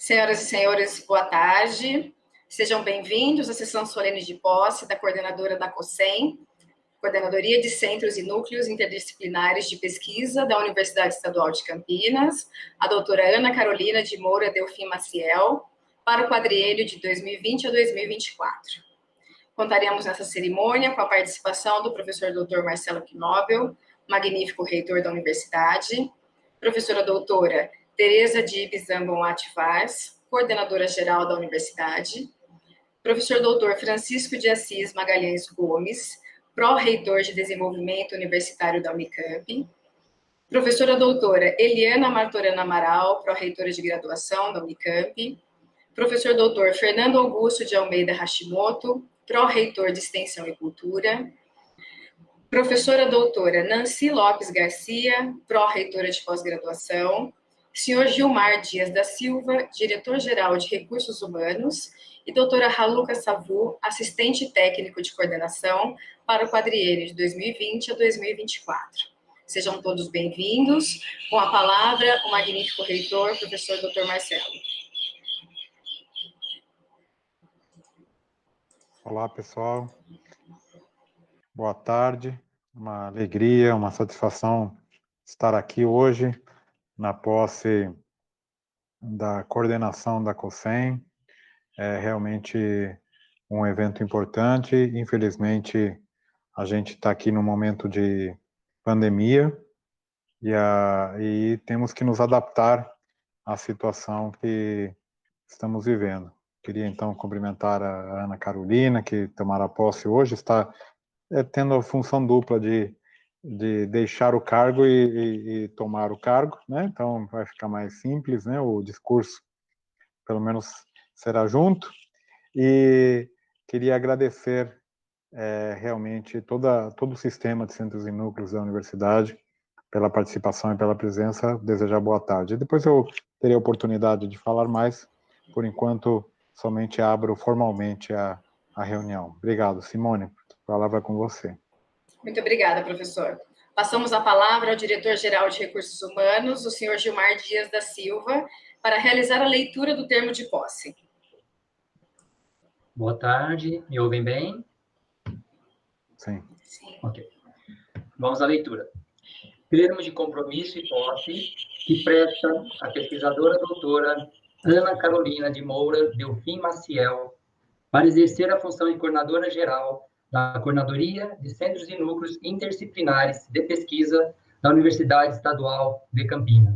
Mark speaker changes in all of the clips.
Speaker 1: Senhoras e senhores, boa tarde. Sejam bem-vindos à sessão solene de posse da coordenadora da COSEM, Coordenadoria de Centros e Núcleos Interdisciplinares de Pesquisa da Universidade Estadual de Campinas, a doutora Ana Carolina de Moura Delfim Maciel, para o quadriênio de 2020 a 2024. Contaremos nessa cerimônia com a participação do professor Dr. Marcelo Knobel, magnífico reitor da universidade, professora doutora Tereza Dibes Zambon Vaz, coordenadora-geral da universidade, professor doutor Francisco de Assis Magalhães Gomes, pró-reitor de desenvolvimento universitário da Unicamp, professora doutora Eliana Martorana Amaral, pró-reitora de graduação da Unicamp, professor doutor Fernando Augusto de Almeida Hashimoto, pró-reitor de extensão e cultura, professora doutora Nancy Lopes Garcia, pró-reitora de pós-graduação, senhor Gilmar Dias da Silva, diretor-geral de recursos humanos, e doutora Raluca Savu, assistente técnico de coordenação para o quadriênio de 2020 a 2024. Sejam todos bem-vindos. Com a palavra, o magnífico reitor, professor Dr. Marcelo.
Speaker 2: Olá, pessoal. Boa tarde. Uma alegria, uma satisfação estar aqui hoje na posse da coordenação da COSEM. É realmente um evento importante. Infelizmente, a gente está aqui no momento de pandemia e temos que nos adaptar à situação que estamos vivendo. Queria, então, cumprimentar a Ana Carolina, que tomará posse hoje, está tendo a função dupla de deixar o cargo e tomar o cargo, né? Então, vai ficar mais simples, né? O discurso, pelo menos, será junto. E queria agradecer realmente todo o sistema de centros e núcleos da universidade pela participação e pela presença. Desejar boa tarde. Depois eu terei a oportunidade de falar mais. Por enquanto, somente abro formalmente a reunião. Obrigado, Simone. A palavra é com você.
Speaker 1: Muito obrigada, professor. Passamos a palavra ao diretor-geral de Recursos Humanos, o senhor Gilmar Dias da Silva, para realizar a leitura do termo de posse.
Speaker 3: Boa tarde, me ouvem bem?
Speaker 2: Sim.
Speaker 1: Sim.
Speaker 3: Ok. Vamos à leitura. Termo de compromisso e posse que presta a pesquisadora doutora Ana Carolina de Moura Delfim Maciel para exercer a função de coordenadora geral da Coordenadoria de Centros e Núcleos Interdisciplinares de Pesquisa da Universidade Estadual de Campinas.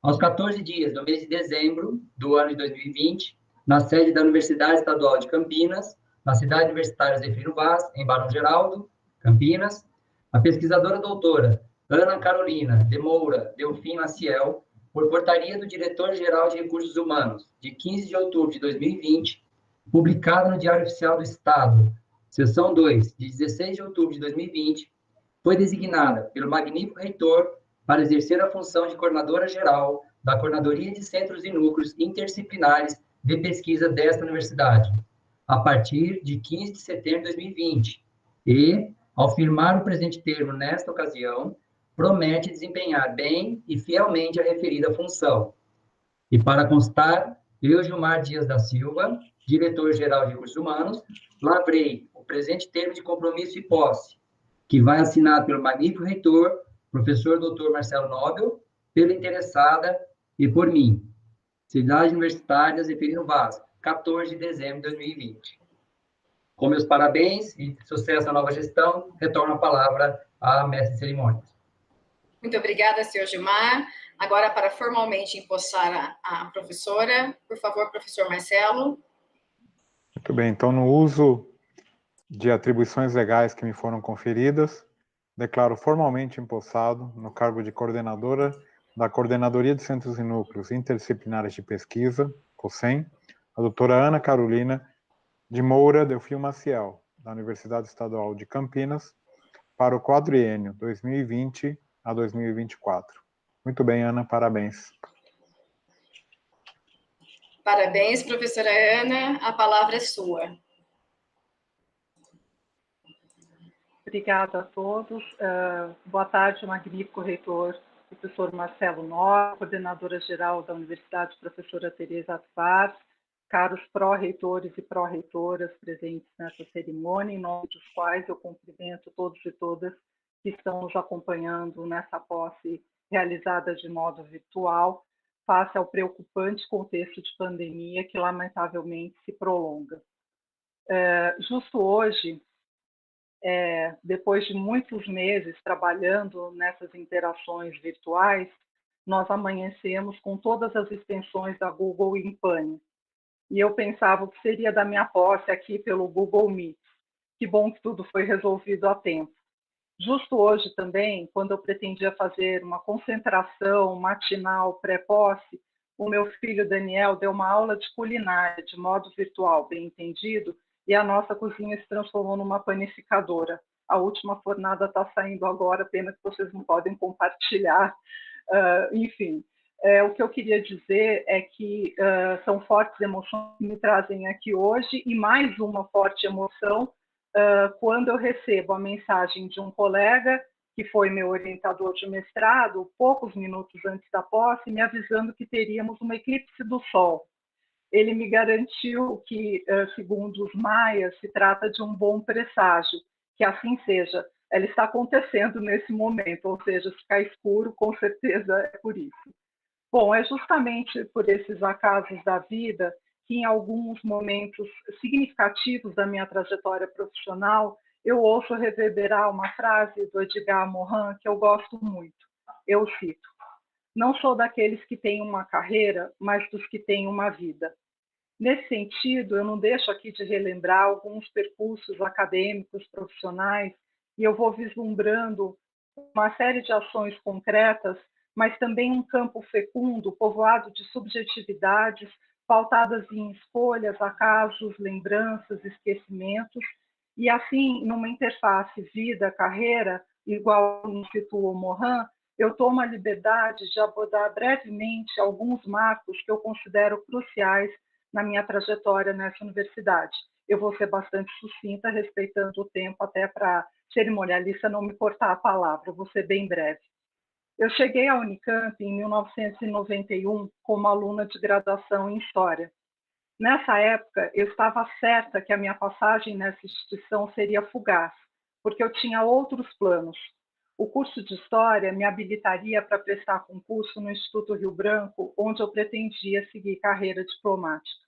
Speaker 3: Aos 14 dias do mês de dezembro do ano de 2020, na sede da Universidade Estadual de Campinas, na cidade universitária Zefiro Vaz, em Barão Geraldo, Campinas, a pesquisadora doutora Ana Carolina de Moura Delfim Maciel, por portaria do Diretor-Geral de Recursos Humanos, de 15 de outubro de 2020, publicada no Diário Oficial do Estado, seção 2, de 16 de outubro de 2020, foi designada pelo magnífico reitor para exercer a função de coordenadora geral da Coordenadoria de Centros e Núcleos Interdisciplinares de Pesquisa desta universidade, a partir de 15 de setembro de 2020, e, ao firmar o presente termo nesta ocasião, promete desempenhar bem e fielmente a referida função. E para constar, eu, Gilmar Dias da Silva, diretor-geral de Recursos Humanos, lavrei o presente termo de compromisso e posse, que vai assinado pelo magnífico reitor, professor Dr. Marcelo Knobel, pela interessada e por mim. Cidade Universitária Zefirino Vaz, 14 de dezembro de 2020. Com meus parabéns e sucesso à nova gestão, retorno a palavra à mestre de cerimônias.
Speaker 1: Muito obrigada, senhor Gilmar. Agora, para formalmente empossar a professora, por favor, professor Marcelo.
Speaker 2: Muito bem, então, no uso de atribuições legais que me foram conferidas, declaro formalmente empossado no cargo de coordenadora da Coordenadoria de Centros e Núcleos Interdisciplinares de Pesquisa, COSEM, a doutora Ana Carolina de Moura Delfim Maciel, da Universidade Estadual de Campinas, para o quadriênio 2020 a 2024. Muito bem, Ana, parabéns.
Speaker 1: Parabéns, professora Ana, a palavra é sua.
Speaker 4: Obrigada a todos. Boa tarde, magnífico reitor professor Marcelo Nobre, coordenadora-geral da Universidade, professora Tereza Atvar, caros pró-reitores e pró-reitoras presentes nessa cerimônia, em nome dos quais eu cumprimento todos e todas que estão nos acompanhando nessa posse realizada de modo virtual, face ao preocupante contexto de pandemia que, lamentavelmente, se prolonga. Justo hoje, depois de muitos meses trabalhando nessas interações virtuais, nós amanhecemos com todas as extensões da Google em pane. E eu pensava que seria da minha posse aqui pelo Google Meet. Que bom que tudo foi resolvido a tempo. Justo hoje também, quando eu pretendia fazer uma concentração matinal pré-posse, o meu filho Daniel deu uma aula de culinária de modo virtual, bem entendido, e a nossa cozinha se transformou numa panificadora. A última fornada está saindo agora, pena que vocês não podem compartilhar. Enfim, o que eu queria dizer é que são fortes emoções que me trazem aqui hoje, e mais uma forte emoção quando eu recebo a mensagem de um colega, que foi meu orientador de mestrado, poucos minutos antes da posse, me avisando que teríamos uma eclipse do Sol. Ele me garantiu que, segundo os maias, se trata de um bom presságio, que assim seja. Ela está acontecendo nesse momento, ou seja, se ficar escuro, com certeza é por isso. Bom, é justamente por esses acasos da vida que, em alguns momentos significativos da minha trajetória profissional, eu ouço reverberar uma frase do Edgar Morin que eu gosto muito. Eu cito: não sou daqueles que têm uma carreira, mas dos que têm uma vida. Nesse sentido, eu não deixo aqui de relembrar alguns percursos acadêmicos, profissionais, e eu vou vislumbrando uma série de ações concretas, mas também um campo fecundo, povoado de subjetividades, pautadas em escolhas, acasos, lembranças, esquecimentos, e assim, numa interface vida-carreira, igual nos situa o Morin, eu tomo a liberdade de abordar brevemente alguns marcos que eu considero cruciais na minha trajetória nessa universidade. Eu vou ser bastante sucinta, respeitando o tempo, até para cerimonialista não me cortar a palavra, vou ser bem breve. Eu cheguei à Unicamp em 1991 como aluna de graduação em História. Nessa época, eu estava certa que a minha passagem nessa instituição seria fugaz, porque eu tinha outros planos. O curso de História me habilitaria para prestar concurso no Instituto Rio Branco, onde eu pretendia seguir carreira diplomática.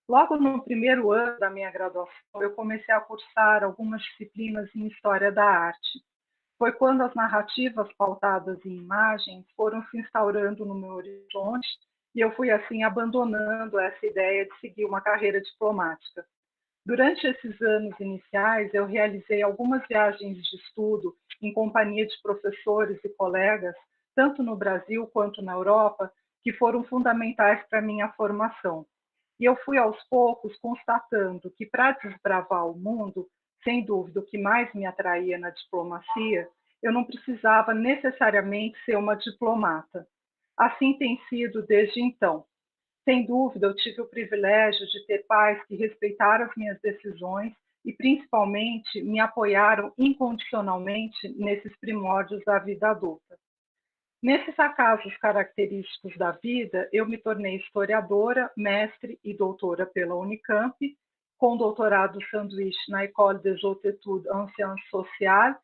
Speaker 4: Logo no primeiro ano da minha graduação, eu comecei a cursar algumas disciplinas em História da Arte. Foi quando as narrativas pautadas em imagens foram se instaurando no meu horizonte e eu fui, assim, abandonando essa ideia de seguir uma carreira diplomática. Durante esses anos iniciais, eu realizei algumas viagens de estudo em companhia de professores e colegas, tanto no Brasil quanto na Europa, que foram fundamentais para a minha formação. E eu fui, aos poucos, constatando que, para desbravar o mundo, sem dúvida, o que mais me atraía na diplomacia, eu não precisava necessariamente ser uma diplomata. Assim tem sido desde então. Sem dúvida, eu tive o privilégio de ter pais que respeitaram as minhas decisões e, principalmente, me apoiaram incondicionalmente nesses primórdios da vida adulta. Nesses acasos característicos da vida, eu me tornei historiadora, mestre e doutora pela Unicamp, com doutorado sanduíche na École des Hautes Études en Sciences Sociales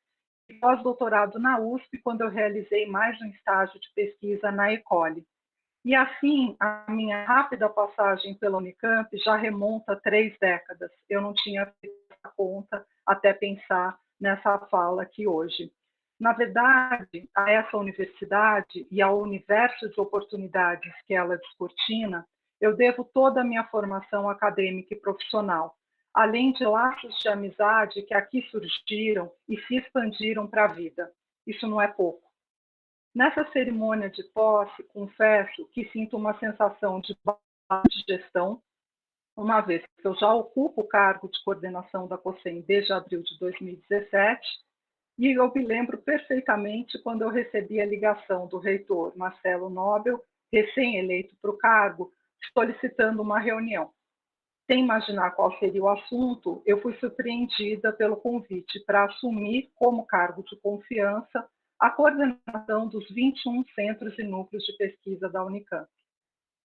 Speaker 4: e pós-doutorado na USP, quando eu realizei mais um estágio de pesquisa na École. E assim, a minha rápida passagem pela Unicamp já remonta a 3 décadas. Eu não tinha feito essa conta até pensar nessa fala aqui hoje. Na verdade, a essa universidade e ao universo de oportunidades que ela descortina, eu devo toda a minha formação acadêmica e profissional, além de laços de amizade que aqui surgiram e se expandiram para a vida. Isso não é pouco. Nessa cerimônia de posse, confesso que sinto uma sensação de gestão, uma vez que eu já ocupo o cargo de coordenação da COSEM desde abril de 2017, e eu me lembro perfeitamente quando eu recebi a ligação do reitor Marcelo Nobre, recém-eleito para o cargo, solicitando uma reunião. Sem imaginar qual seria o assunto, eu fui surpreendida pelo convite para assumir como cargo de confiança a coordenação dos 21 centros e núcleos de pesquisa da Unicamp.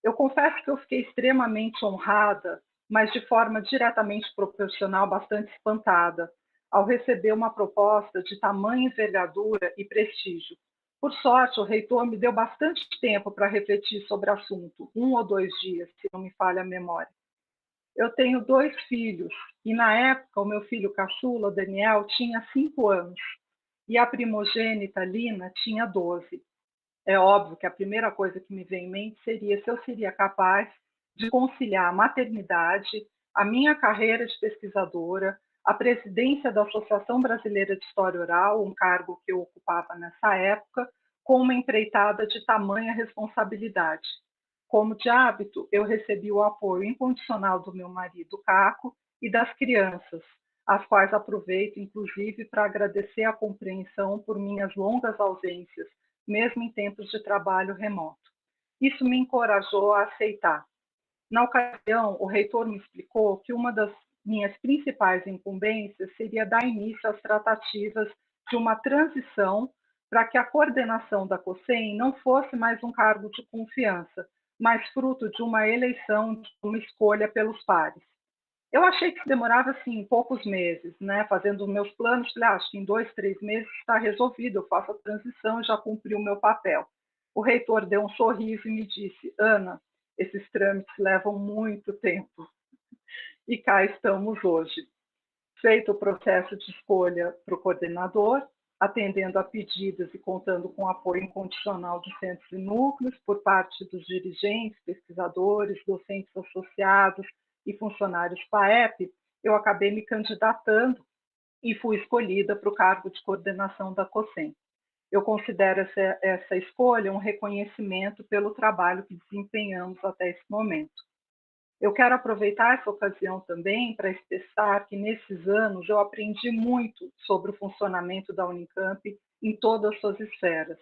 Speaker 4: Eu confesso que eu fiquei extremamente honrada, mas de forma diretamente proporcional, bastante espantada, ao receber uma proposta de tamanha envergadura e prestígio. Por sorte, o reitor me deu bastante tempo para refletir sobre o assunto, 1 ou 2 dias, se não me falha a memória. Eu tenho 2 filhos, e na época o meu filho caçula, Daniel, tinha 5 anos, e a primogênita, Lina, tinha 12. É óbvio que a primeira coisa que me vem em mente seria se eu seria capaz de conciliar a maternidade, a minha carreira de pesquisadora, a presidência da Associação Brasileira de História Oral, um cargo que eu ocupava nessa época, com uma empreitada de tamanha responsabilidade. Como de hábito, eu recebi o apoio incondicional do meu marido, Caco, e das crianças, as quais aproveito, inclusive, para agradecer a compreensão por minhas longas ausências, mesmo em tempos de trabalho remoto. Isso me encorajou a aceitar. Na ocasião, o reitor me explicou que uma das minhas principais incumbências seria dar início às tratativas de uma transição para que a coordenação da COSEM não fosse mais um cargo de confiança, mas fruto de uma eleição, de uma escolha pelos pares. Eu achei que demorava, assim, poucos meses, né? Fazendo os meus planos, falei, acho que em 2, 3 meses está resolvido, eu faço a transição e já cumpri o meu papel. O reitor deu um sorriso e me disse, Ana, esses trâmites levam muito tempo. E cá estamos hoje. Feito o processo de escolha para o coordenador, atendendo a pedidos e contando com o apoio incondicional dos centros e núcleos, por parte dos dirigentes, pesquisadores, docentes associados, e funcionários PAEP, eu acabei me candidatando e fui escolhida para o cargo de coordenação da COSEM. Eu considero essa escolha um reconhecimento pelo trabalho que desempenhamos até esse momento. Eu quero aproveitar essa ocasião também para expressar que nesses anos eu aprendi muito sobre o funcionamento da Unicamp em todas as suas esferas.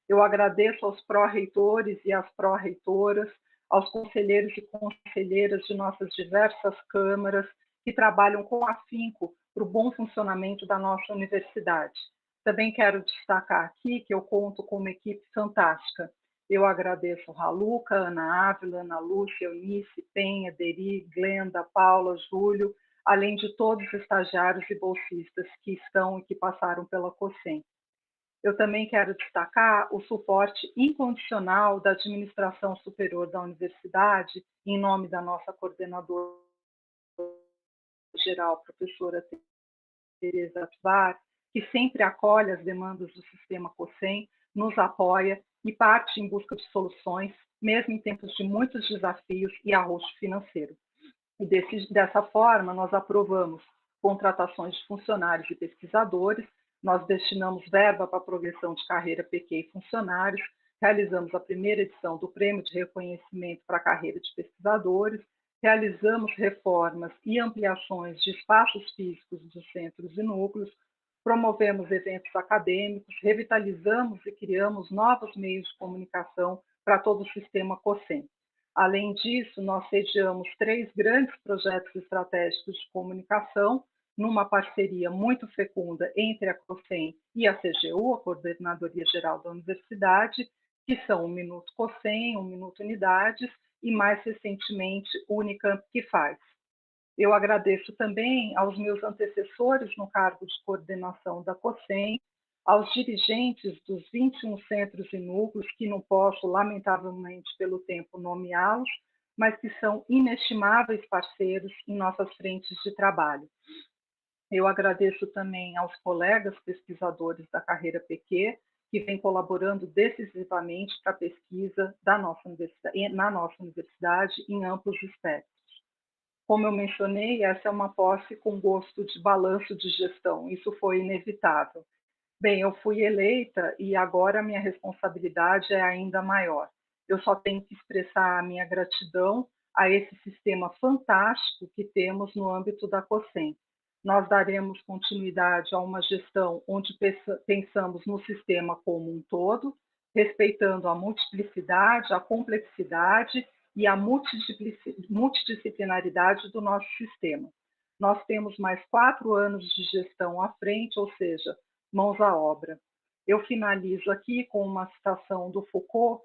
Speaker 4: Eu agradeço aos pró-reitores e às pró-reitoras, aos conselheiros e conselheiras de nossas diversas câmaras que trabalham com afinco para o bom funcionamento da nossa universidade. Também quero destacar aqui que eu conto com uma equipe fantástica. Eu agradeço a Raluca, Ana Ávila, Ana Lúcia, Eunice, Penha, Deri, Glenda, Paula, Júlio, além de todos os estagiários e bolsistas que estão e que passaram pela COSEM. Eu também quero destacar o suporte incondicional da administração superior da universidade, em nome da nossa coordenadora geral, professora Tereza Atvar, que sempre acolhe as demandas do sistema COSEM, nos apoia e parte em busca de soluções, mesmo em tempos de muitos desafios e arroxo financeiro. E dessa forma, nós aprovamos contratações de funcionários e pesquisadores, nós destinamos verba para a progressão de carreira PQ e funcionários, realizamos a primeira edição do Prêmio de Reconhecimento para a Carreira de Pesquisadores, realizamos reformas e ampliações de espaços físicos dos centros e núcleos, promovemos eventos acadêmicos, revitalizamos e criamos novos meios de comunicação para todo o sistema COSEM. Além disso, nós sediamos 3 grandes projetos estratégicos de comunicação, numa parceria muito fecunda entre a COSEM e a CGU, a Coordenadoria Geral da Universidade, que são o Minuto COSEM, o Minuto Unidades e, mais recentemente, o Unicamp que faz. Eu agradeço também aos meus antecessores no cargo de coordenação da COSEM, aos dirigentes dos 21 centros e núcleos, que não posso, lamentavelmente, pelo tempo, nomeá-los, mas que são inestimáveis parceiros em nossas frentes de trabalho. Eu agradeço também aos colegas pesquisadores da carreira PQ, que vêm colaborando decisivamente para a pesquisa na nossa universidade em amplos espectros. Como eu mencionei, essa é uma posse com gosto de balanço de gestão, isso foi inevitável. Bem, eu fui eleita e agora a minha responsabilidade é ainda maior. Eu só tenho que expressar a minha gratidão a esse sistema fantástico que temos no âmbito da COSEM. Nós daremos continuidade a uma gestão onde pensamos no sistema como um todo, respeitando a multiplicidade, a complexidade e a multidisciplinaridade do nosso sistema. Nós temos mais 4 anos de gestão à frente, ou seja, mãos à obra. Eu finalizo aqui com uma citação do Foucault,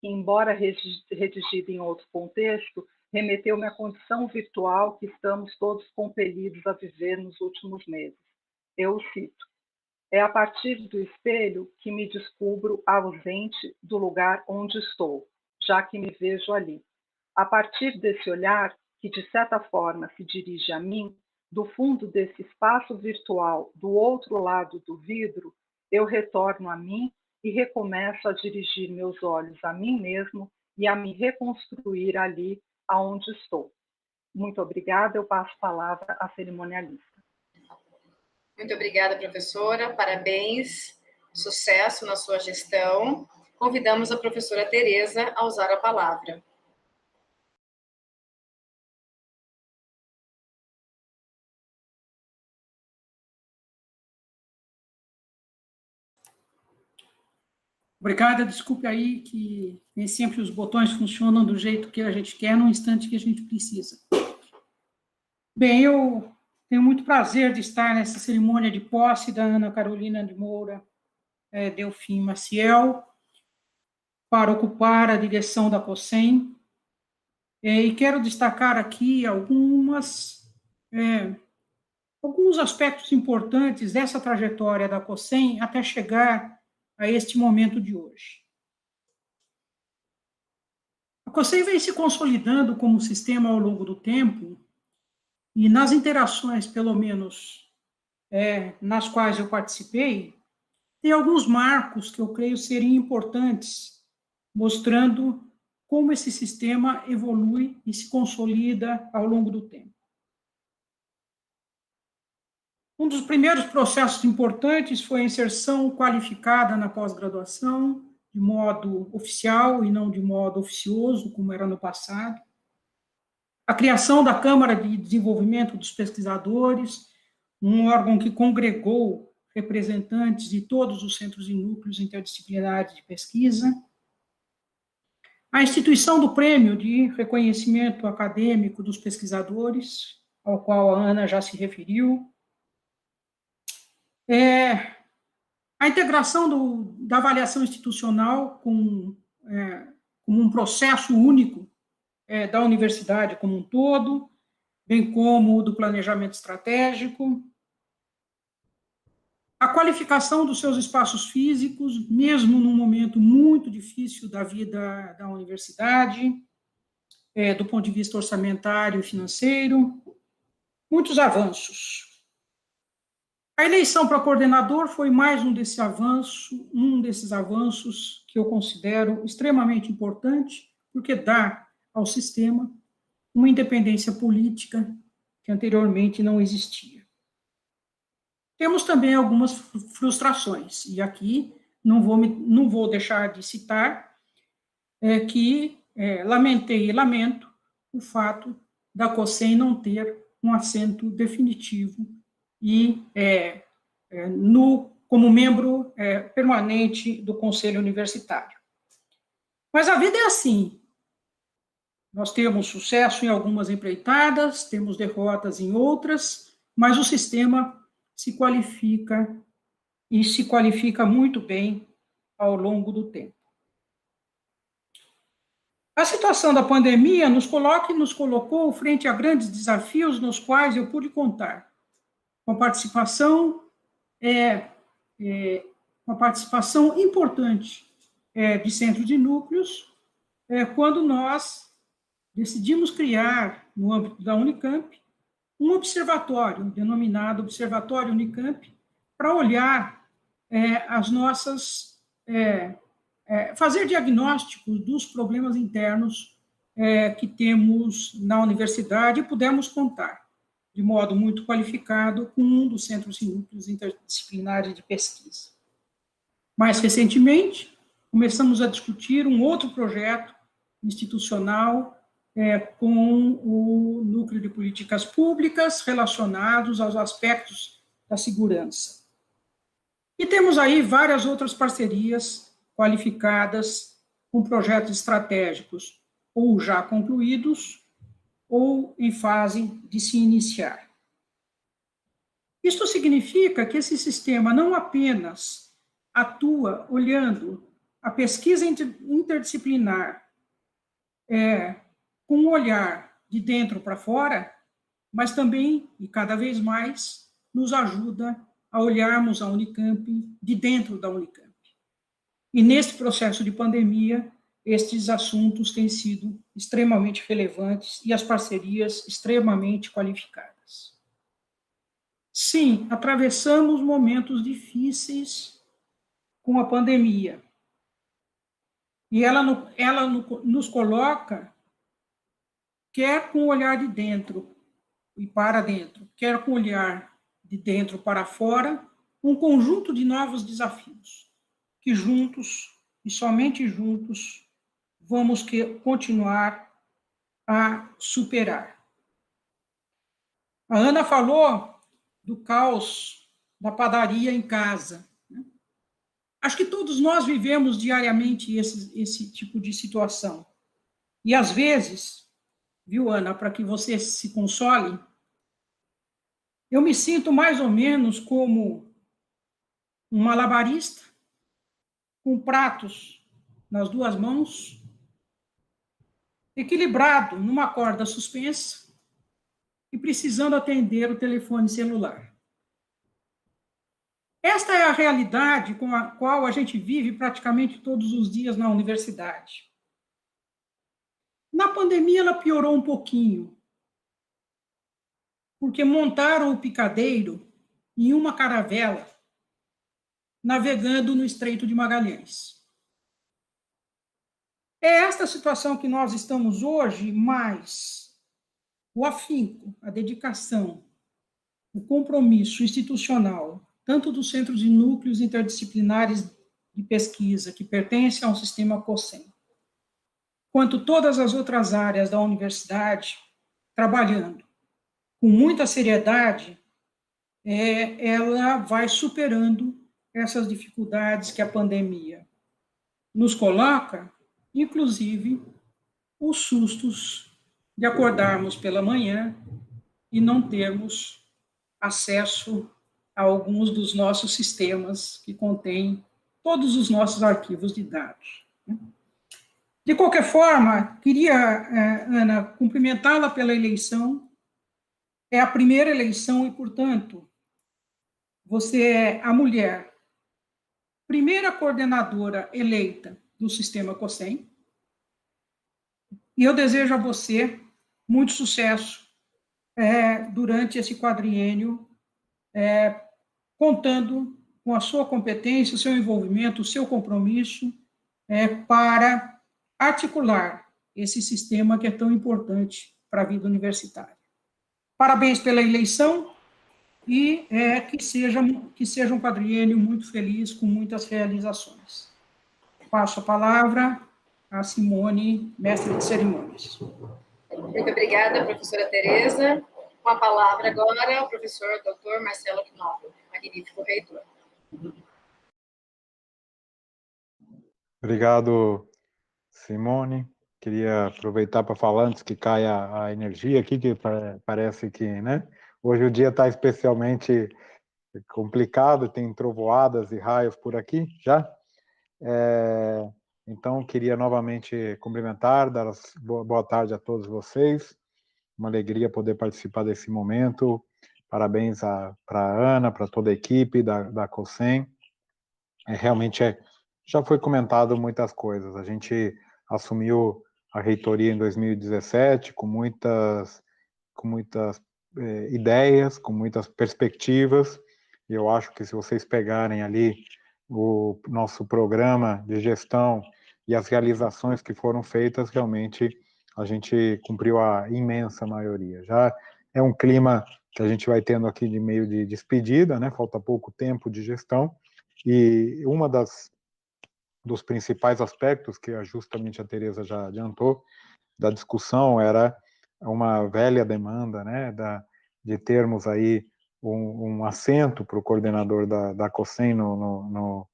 Speaker 4: que, embora redigida em outro contexto, remeteu-me à condição virtual que estamos todos compelidos a viver nos últimos meses. Eu o cito: é a partir do espelho que me descubro ausente do lugar onde estou, já que me vejo ali. A partir desse olhar, que de certa forma se dirige a mim, do fundo desse espaço virtual, do outro lado do vidro, eu retorno a mim e recomeço a dirigir meus olhos a mim mesmo e a me reconstruir ali aonde estou. Muito obrigada, eu passo a palavra à cerimonialista.
Speaker 1: Muito obrigada, professora, parabéns, sucesso na sua gestão. Convidamos a professora Tereza a usar a palavra.
Speaker 5: Obrigada, desculpe aí que nem sempre os botões funcionam do jeito que a gente quer no instante que a gente precisa. Bem, eu tenho muito prazer de estar nessa cerimônia de posse da Ana Carolina de Moura Delfim Maciel para ocupar a direção da COSEM, e quero destacar aqui alguns aspectos importantes dessa trajetória da COSEM até chegar a este momento de hoje. A COSEM vem se consolidando como sistema ao longo do tempo, e nas interações, pelo menos nas quais eu participei, tem alguns marcos que eu creio serem importantes, mostrando como esse sistema evolui e se consolida ao longo do tempo. Um dos primeiros processos importantes foi a inserção qualificada na pós-graduação, de modo oficial e não de modo oficioso, como era no passado. A criação da Câmara de Desenvolvimento dos Pesquisadores, um órgão que congregou representantes de todos os centros e núcleos interdisciplinares de pesquisa. A instituição do Prêmio de Reconhecimento Acadêmico dos Pesquisadores, ao qual a Ana já se referiu. A integração da avaliação institucional como um processo único da universidade como um todo, bem como o do planejamento estratégico. A qualificação dos seus espaços físicos, mesmo num momento muito difícil da vida da universidade, do ponto de vista orçamentário e financeiro. Muitos avanços. A eleição para coordenador foi mais um desses avanços que eu considero extremamente importante, porque dá ao sistema uma independência política que anteriormente não existia. Temos também algumas frustrações, e aqui não vou deixar de citar que lamentei e lamento o fato da COSEM não ter um assento definitivo e como membro permanente do Conselho Universitário. Mas a vida é assim. Nós temos sucesso em algumas empreitadas, temos derrotas em outras, mas o sistema se qualifica e se qualifica muito bem ao longo do tempo. A situação da pandemia nos colocou frente a grandes desafios nos quais eu pude contar com a participação importante de centros e núcleos, quando nós decidimos criar, no âmbito da Unicamp, um observatório, denominado Observatório Unicamp, para olhar as nossas... fazer diagnóstico dos problemas internos que temos na universidade e pudemos contar, de modo muito qualificado, com um dos centros e núcleos interdisciplinares de pesquisa. Mais recentemente, começamos a discutir um outro projeto institucional com o Núcleo de Políticas Públicas relacionados aos aspectos da segurança. E temos aí várias outras parcerias qualificadas com projetos estratégicos, ou já concluídos, ou em fase de se iniciar. Isto significa que esse sistema não apenas atua olhando a pesquisa interdisciplinar com um olhar de dentro para fora, mas também, e cada vez mais, nos ajuda a olharmos a Unicamp de dentro da Unicamp. E nesse processo de pandemia, estes assuntos têm sido extremamente relevantes e as parcerias extremamente qualificadas. Sim, atravessamos momentos difíceis com a pandemia. E ela nos coloca, quer com o olhar de dentro e para dentro, quer com o olhar de dentro para fora, um conjunto de novos desafios, que juntos, e somente juntos, vamos continuar a superar. A Ana falou do caos da padaria em casa. Acho que todos nós vivemos diariamente esse tipo de situação. E, às vezes, viu, Ana, para que você se console, eu me sinto mais ou menos como um malabarista com pratos nas duas mãos, equilibrado numa corda suspensa e precisando atender o telefone celular. Esta é a realidade com a qual a gente vive praticamente todos os dias na universidade. Na pandemia, ela piorou um pouquinho, porque montaram o picadeiro em uma caravela, navegando no Estreito de Magalhães. É esta situação que nós estamos hoje, mas o afinco, a dedicação, o compromisso institucional, tanto dos centros e núcleos interdisciplinares de pesquisa que pertencem ao sistema COSEM, quanto todas as outras áreas da universidade, trabalhando com muita seriedade, ela vai superando essas dificuldades que a pandemia nos coloca, inclusive os sustos de acordarmos pela manhã e não termos acesso a alguns dos nossos sistemas que contêm todos os nossos arquivos de dados. De qualquer forma, queria, Ana, cumprimentá-la pela eleição. É a primeira eleição e, portanto, você é a mulher, primeira coordenadora eleita do sistema COSEM. E eu desejo a você muito sucesso durante esse quadriênio, contando com a sua competência, o seu envolvimento, o seu compromisso para articular esse sistema que é tão importante para a vida universitária. Parabéns pela eleição e que seja um quadriênio muito feliz, com muitas realizações. Passo a palavra a Simone, mestre de cerimônias.
Speaker 1: Muito obrigada, professora Tereza. Com a palavra agora, o professor Dr. Marcelo Knoppel, magnífico reitor.
Speaker 2: Obrigado, Simone. Queria aproveitar para falar antes que caia a energia aqui, que parece que, né? Hoje o dia está especialmente complicado, tem trovoadas e raios por aqui já. Então, queria novamente cumprimentar, dar boa tarde a todos vocês. Uma alegria poder participar desse momento. Parabéns para a Ana, para toda a equipe da COSEM. Realmente já foi comentado muitas coisas. A gente assumiu a reitoria em 2017 com muitas ideias, com muitas perspectivas. E eu acho que se vocês pegarem ali o nosso programa de gestão e as realizações que foram feitas, realmente a gente cumpriu a imensa maioria. Já é um clima que a gente vai tendo aqui de meio de despedida, né? Falta pouco tempo de gestão, e dos principais aspectos, que justamente a Tereza já adiantou, da discussão era uma velha demanda, né, de termos aí um assento para o coordenador da COSEM no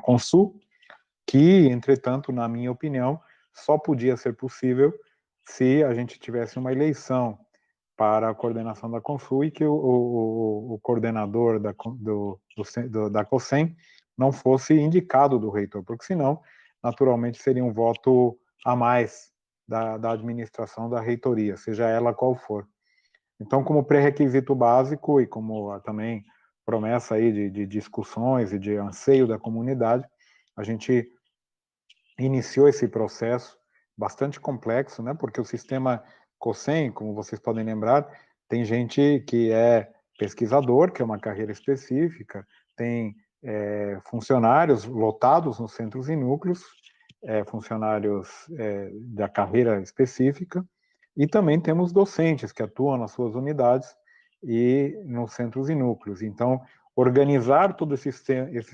Speaker 2: Consul, que, entretanto, na minha opinião, só podia ser possível se a gente tivesse uma eleição para a coordenação da Consul e que o coordenador da COSEM não fosse indicado do reitor, porque senão, naturalmente, seria um voto a mais da administração da reitoria, seja ela qual for. Então, como pré-requisito básico e como também promessa aí de discussões e de anseio da comunidade, a gente iniciou esse processo bastante complexo, né? Porque o sistema COSEM, como vocês podem lembrar, tem gente que é pesquisador, que é uma carreira específica, tem funcionários lotados nos centros e núcleos, funcionários da carreira específica, e também temos docentes que atuam nas suas unidades e nos centros e núcleos. Então, organizar todo esse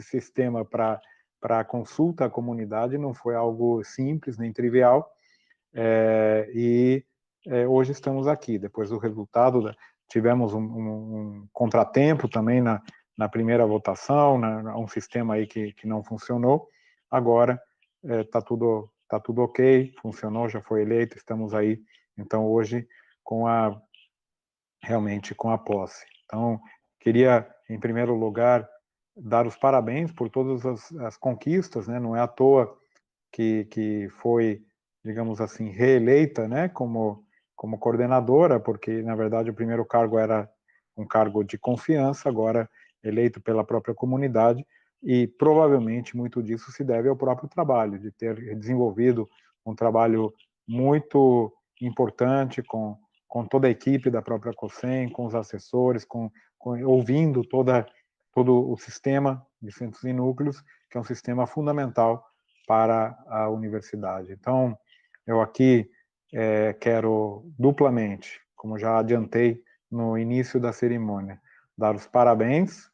Speaker 2: sistema para a consulta à comunidade não foi algo simples nem trivial, hoje estamos aqui, depois do resultado, tivemos um contratempo também na primeira votação, um sistema aí que não funcionou, agora está tudo ok, funcionou, já foi eleito, estamos aí, então hoje realmente com a posse. Então, queria, em primeiro lugar, dar os parabéns por todas as conquistas, né? Não é à toa que foi, digamos assim, reeleita, né, como coordenadora, porque, na verdade, o primeiro cargo era um cargo de confiança, agora eleito pela própria comunidade, e provavelmente muito disso se deve ao próprio trabalho, de ter desenvolvido um trabalho muito importante com toda a equipe da própria COSEM, com os assessores, ouvindo todo o sistema de centros e núcleos, que é um sistema fundamental para a universidade. Então, eu aqui quero duplamente, como já no início da cerimônia, dar os parabéns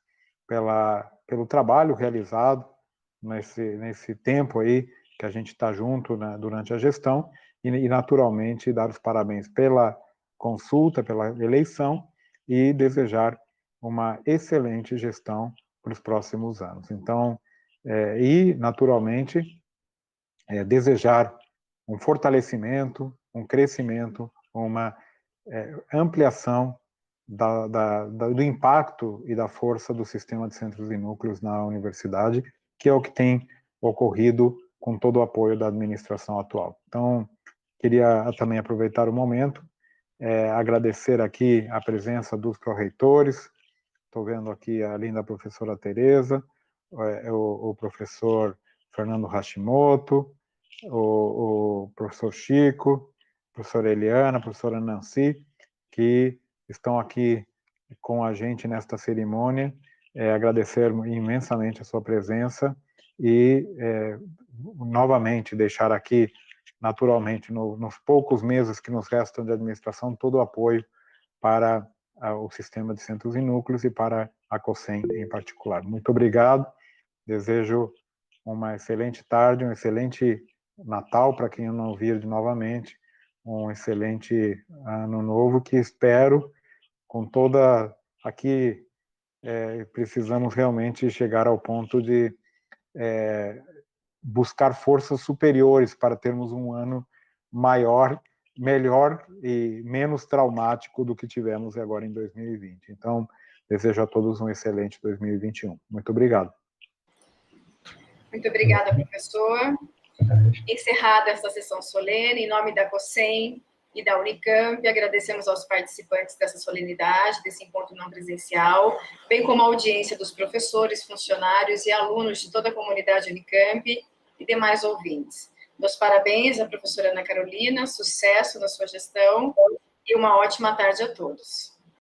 Speaker 2: pelo trabalho realizado nesse tempo aí que a gente está junto, né, durante a gestão, e naturalmente dar os parabéns pela consulta, pela eleição, e desejar uma excelente gestão para os próximos anos. Então, e naturalmente desejar um fortalecimento, um crescimento, uma ampliação do impacto e da força do sistema de centros e núcleos na universidade, que é o que tem ocorrido com todo o apoio da administração atual. Então, queria também aproveitar o momento, agradecer aqui a presença dos pró-reitores, estou vendo aqui a linda professora Tereza, o professor Fernando Hashimoto, o professor Chico, a professora Eliana, a professora Nancy, que estão aqui com a gente nesta cerimônia, agradecer imensamente a sua presença e, novamente, deixar aqui, naturalmente, nos poucos meses que nos restam de administração, todo o apoio para o sistema de centros e núcleos e para a COSEM em particular. Muito obrigado, desejo uma excelente tarde, um excelente Natal para quem eu não vir novamente, um excelente ano novo que espero com toda... Aqui precisamos realmente chegar ao ponto de buscar forças superiores para termos um ano maior, melhor e menos traumático do que tivemos agora em 2020. Então, desejo a todos um excelente 2021. Muito obrigado.
Speaker 1: Muito obrigada, professor. Encerrada esta sessão solene, em nome da COSEM e da Unicamp, agradecemos aos participantes dessa solenidade, desse encontro não presencial, bem como a audiência dos professores, funcionários e alunos de toda a comunidade Unicamp e demais ouvintes. Meus parabéns à professora Ana Carolina, sucesso na sua gestão e uma ótima tarde a todos.